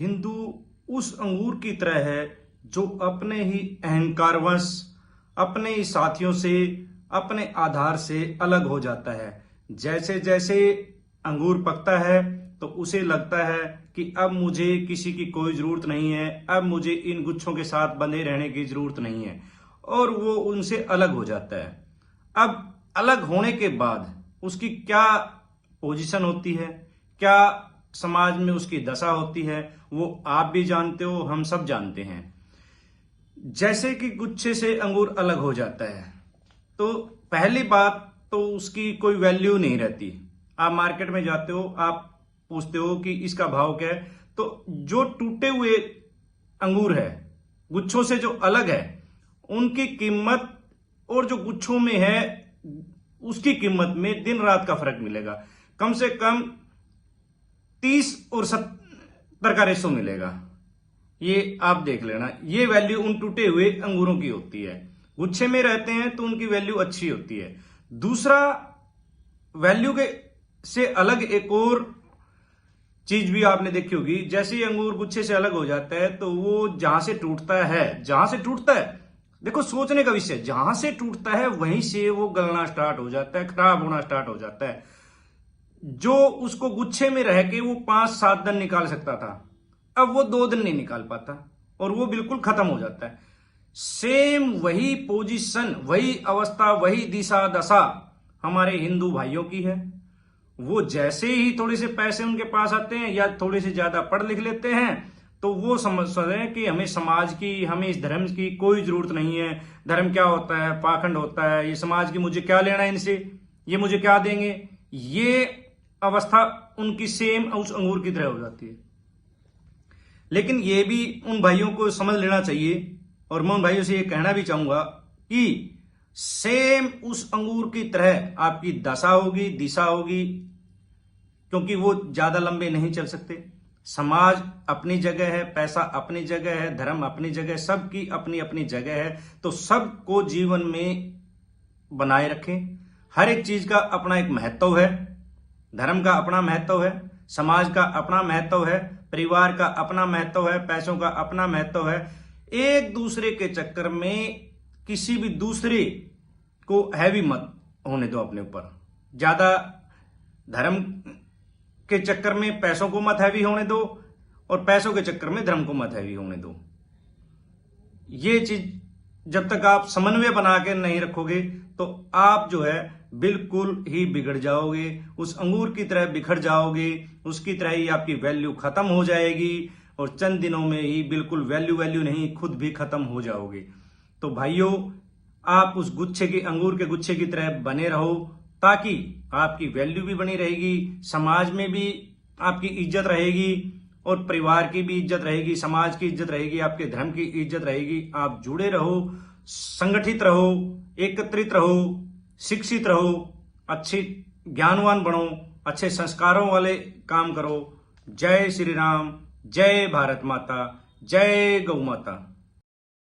हिंदू उस अंगूर की तरह है जो अपने ही अहंकारवश अपने ही साथियों से अपने आधार से अलग हो जाता है। जैसे जैसे अंगूर पकता है तो उसे लगता है कि अब मुझे किसी की कोई जरूरत नहीं है, अब मुझे इन गुच्छों के साथ बंधे रहने की जरूरत नहीं है, और वो उनसे अलग हो जाता है। अब अलग होने के बाद उसकी क्या पोजीशन होती है, क्या समाज में उसकी दशा होती है, वो आप भी जानते हो, हम सब जानते हैं। जैसे कि गुच्छे से अंगूर अलग हो जाता है तो पहली बात तो उसकी कोई वैल्यू नहीं रहती। आप मार्केट में जाते हो, आप पूछते हो कि इसका भाव क्या है, तो जो टूटे हुए अंगूर है गुच्छों से जो अलग है उनकी कीमत और जो गुच्छों में है उसकी कीमत में दिन रात का फर्क मिलेगा। कम से कम 30 और 70 का रेशो मिलेगा। ये आप देख लेना, ये वैल्यू उन टूटे हुए अंगूरों की होती है। गुच्छे में रहते हैं तो उनकी वैल्यू अच्छी होती है। दूसरा, वैल्यू के से अलग एक और चीज भी आपने देखी होगी, जैसे ही अंगूर गुच्छे से अलग हो जाता है तो वो जहां से टूटता है, देखो सोचने का विषय, जहां से टूटता है वहीं से वो गलना स्टार्ट हो जाता है, खराब होना स्टार्ट हो जाता है। जो उसको गुच्छे में रह के वो 5-7 दिन निकाल सकता था, अब वो 2 दिन नहीं निकाल पाता और वो बिल्कुल खत्म हो जाता है। सेम वही पोजीशन, वही अवस्था, वही दिशा दशा हमारे हिंदू भाइयों की है। वो जैसे ही थोड़े से पैसे उनके पास आते हैं या थोड़े से ज्यादा पढ़ लिख लेते हैं तो वो समझ रहे हैं कि हमें समाज की, हमें इस धर्म की कोई जरूरत नहीं है। धर्म क्या होता है, पाखंड होता है, ये समाज की मुझे क्या लेना है इनसे, ये मुझे क्या देंगे। ये अवस्था उनकी सेम उस अंगूर की तरह हो जाती है। लेकिन ये भी उन भाइयों को समझ लेना चाहिए, और मैं उन भाइयों से ये कहना भी चाहूंगा कि सेम उस अंगूर की तरह आपकी दशा होगी, दिशा होगी, क्योंकि वो ज्यादा लंबे नहीं चल सकते। समाज अपनी जगह है, पैसा अपनी जगह है, धर्म अपनी जगह, सबकी अपनी अपनी जगह है। तो सबको जीवन में बनाए रखें। हर एक चीज का अपना एक महत्व है। धर्म का अपना महत्व है, समाज का अपना महत्व है, परिवार का अपना महत्व है, पैसों का अपना महत्व है। एक दूसरे के चक्कर में किसी भी दूसरे को हैवी मत होने दो अपने ऊपर। ज्यादा धर्म के चक्कर में पैसों को मत हैवी होने दो और पैसों के चक्कर में धर्म को मत हैवी होने दो। ये चीज जब तक आप समन्वय बना के नहीं रखोगे तो आप जो है बिल्कुल ही बिगड़ जाओगे, उस अंगूर की तरह बिखर जाओगे, उसकी तरह ही आपकी वैल्यू खत्म हो जाएगी और चंद दिनों में ही बिल्कुल वैल्यू नहीं, खुद भी खत्म हो जाओगे। तो भाइयों, आप उस गुच्छे की, अंगूर के गुच्छे की तरह बने रहो, ताकि आपकी वैल्यू भी बनी रहेगी, समाज में भी आपकी इज्जत रहेगी और परिवार की भी इज्जत रहेगी, समाज की इज्जत रहेगी, आपके धर्म की इज्जत रहेगी। आप जुड़े रहो, संगठित रहो, एकत्रित रहो, शिक्षित रहो, अच्छे ज्ञानवान बनो, अच्छे संस्कारों वाले काम करो। जय श्री राम, जय भारत माता, जय गौ माता।